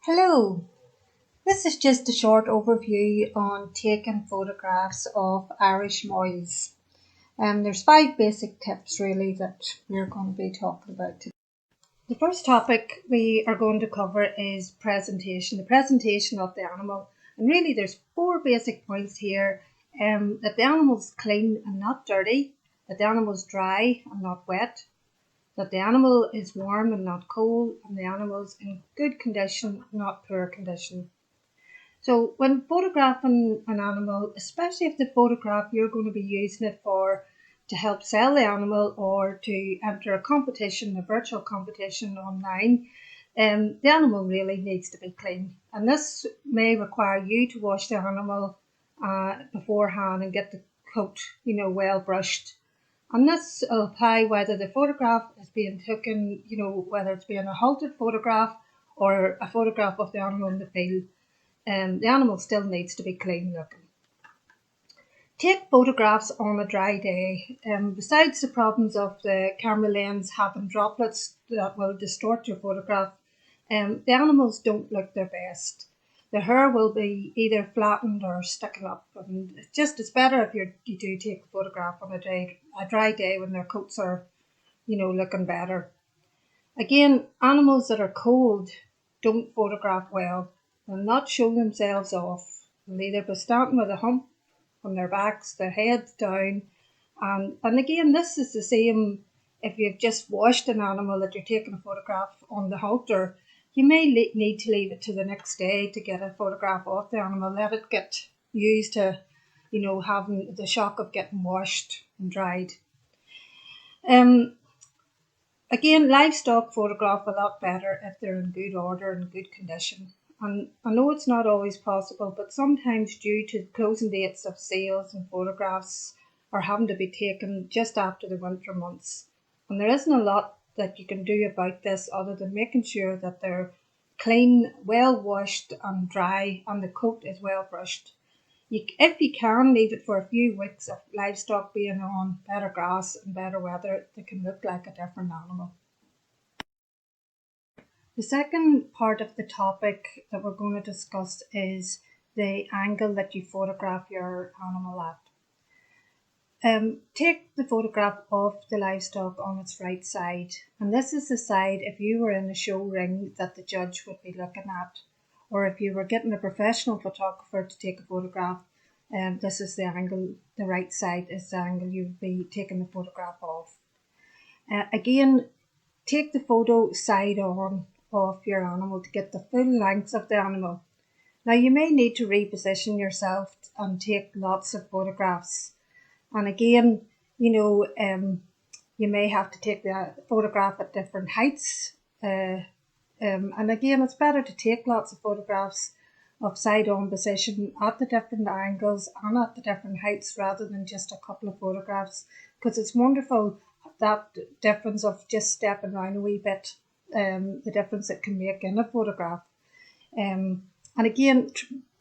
Hello, this is just a short overview on taking photographs of Irish Moilies. There's 5 basic tips really that we're going to be talking about today. The first topic we are going to cover is presentation, the presentation of the animal. And really there's 4 basic points here, that the animal's clean and not dirty, that the animal's dry and not wet, that the animal is warm and not cold, and the animal's in good condition, not poor condition. So when photographing an animal, especially if the photograph you're going to be using it for to help sell the animal or to enter a competition, a virtual competition online, the animal really needs to be clean. And this may require you to wash the animal beforehand and get the coat, well brushed. And this will apply whether the photograph is being taken, whether it's being a halted photograph or a photograph of the animal in the field. The animal still needs to be clean looking. Take photographs on a dry day. Besides the problems of the camera lens having droplets that will distort your photograph, the animals don't look their best. The hair will be either flattened or sticking up, and it's better if you do take a photograph on a dry day when their coats are, looking better. Again, animals that are cold don't photograph well. They'll not show themselves off. They'll either be standing with a hump on their backs, their heads down. And again, this is the same if you've just washed an animal that you're taking a photograph on the halter. You may need to leave it to the next day to get a photograph of the animal, let it get used to, having the shock of getting washed and dried. Again, livestock photograph a lot better if they're in good order and good condition. And I know it's not always possible, but sometimes due to closing dates of sales and photographs are having to be taken just after the winter months. And there isn't a lot that you can do about this other than making sure that they're clean, well washed and dry, and the coat is well brushed. If you can leave it for a few weeks of livestock being on better grass and better weather, they can look like a different animal. The second part of the topic that we're going to discuss is the angle that you photograph your animal at. Take the photograph of the livestock on its right side, and this is the side if you were in a show ring that the judge would be looking at, or if you were getting a professional photographer to take a photograph, this is the angle, the right side is the angle you would be taking the photograph of. Again, take the photo side on of your animal to get the full length of the animal. Now you may need to reposition yourself and take lots of photographs. And again, you may have to take the photograph at different heights. And again, it's better to take lots of photographs of side-on position at the different angles and at the different heights rather than just a couple of photographs, because it's wonderful that difference of just stepping around a wee bit, the difference it can make in a photograph. And again,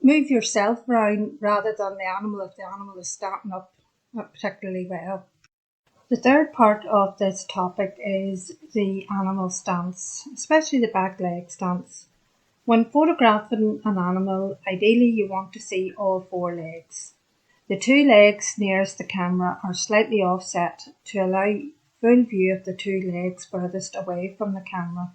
move yourself around rather than the animal if the animal is standing up particularly well. The third part of this topic is the animal stance, especially the back leg stance. When photographing an animal, ideally you want to see all 4 legs. The 2 legs nearest the camera are slightly offset to allow full view of the 2 legs furthest away from the camera.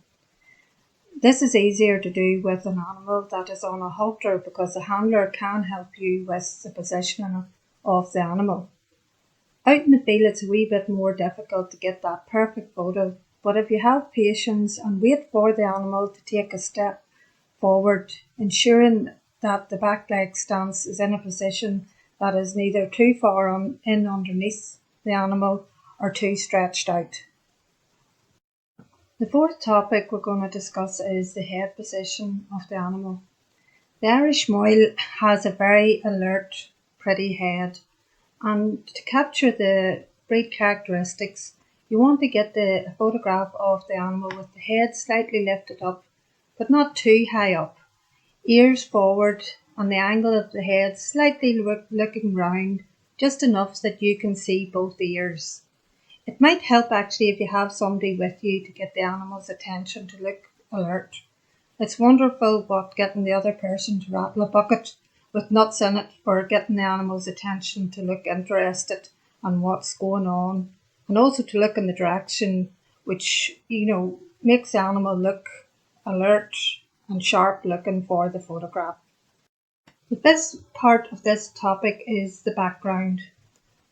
This is easier to do with an animal that is on a halter because the handler can help you with the positioning of the animal. Out in the field it's a wee bit more difficult to get that perfect photo, but if you have patience and wait for the animal to take a step forward, ensuring that the back leg stance is in a position that is neither too far in underneath the animal or too stretched out. The fourth topic we're going to discuss is the head position of the animal. The Irish Moil has a very alert, pretty head, and to capture the breed characteristics, you want to get the photograph of the animal with the head slightly lifted up, but not too high up, ears forward and the angle of the head slightly looking round, just enough that you can see both ears. It might help actually if you have somebody with you to get the animal's attention to look alert. It's wonderful what getting the other person to rattle a bucket with nuts in it for getting the animal's attention to look interested on what's going on, and also to look in the direction which, makes the animal look alert and sharp looking for the photograph. The best part of this topic is the background.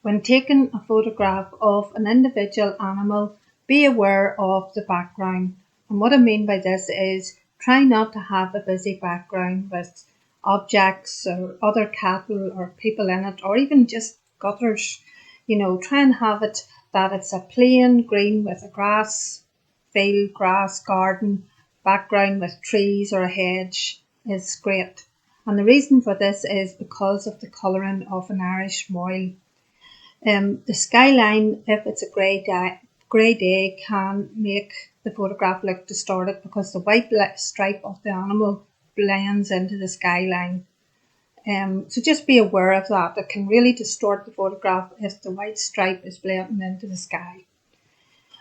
When taking a photograph of an individual animal, be aware of the background. And what I mean by this is try not to have a busy background with objects or other cattle or people in it, or even just gutters. Try and have it that it's a plain green with a grass field, grass garden background with trees or a hedge is great. And the reason for this is because of the colouring of an Irish moil. The skyline, if it's a grey day, can make the photograph look distorted because the white stripe of the animal blends into the skyline. So just be aware of that. It can really distort the photograph if the white stripe is blending into the sky.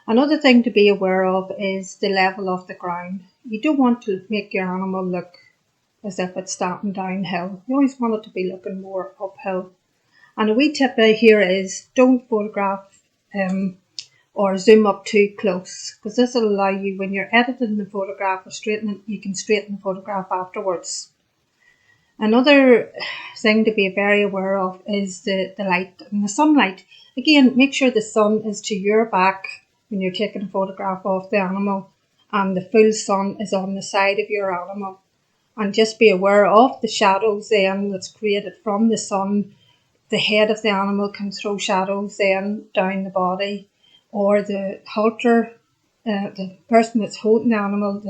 Another thing to be aware of is the level of the ground. You don't want to make your animal look as if it's starting downhill. You always want it to be looking more uphill. And a wee tip here is don't photograph or zoom up too close, because this will allow you, when you're editing the photograph or straightening it, you can straighten the photograph afterwards. Another thing to be very aware of is the light and the sunlight. Again, make sure the sun is to your back when you're taking a photograph of the animal and the full sun is on the side of your animal. And just be aware of the shadows then that's created from the sun. The head of the animal can throw shadows then down the body, or the halter, the person that's holding the animal,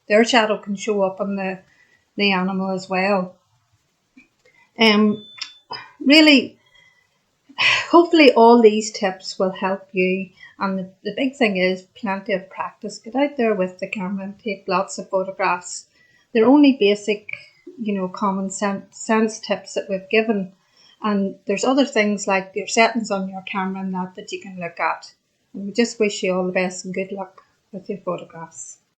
their shadow can show up on the animal as well. Really, hopefully all these tips will help you, and the big thing is plenty of practice. Get out there with the camera and take lots of photographs. They're only basic, common sense tips that we've given, and there's other things like your settings on your camera and that you can look at. And we just wish you all the best and good luck with your photographs.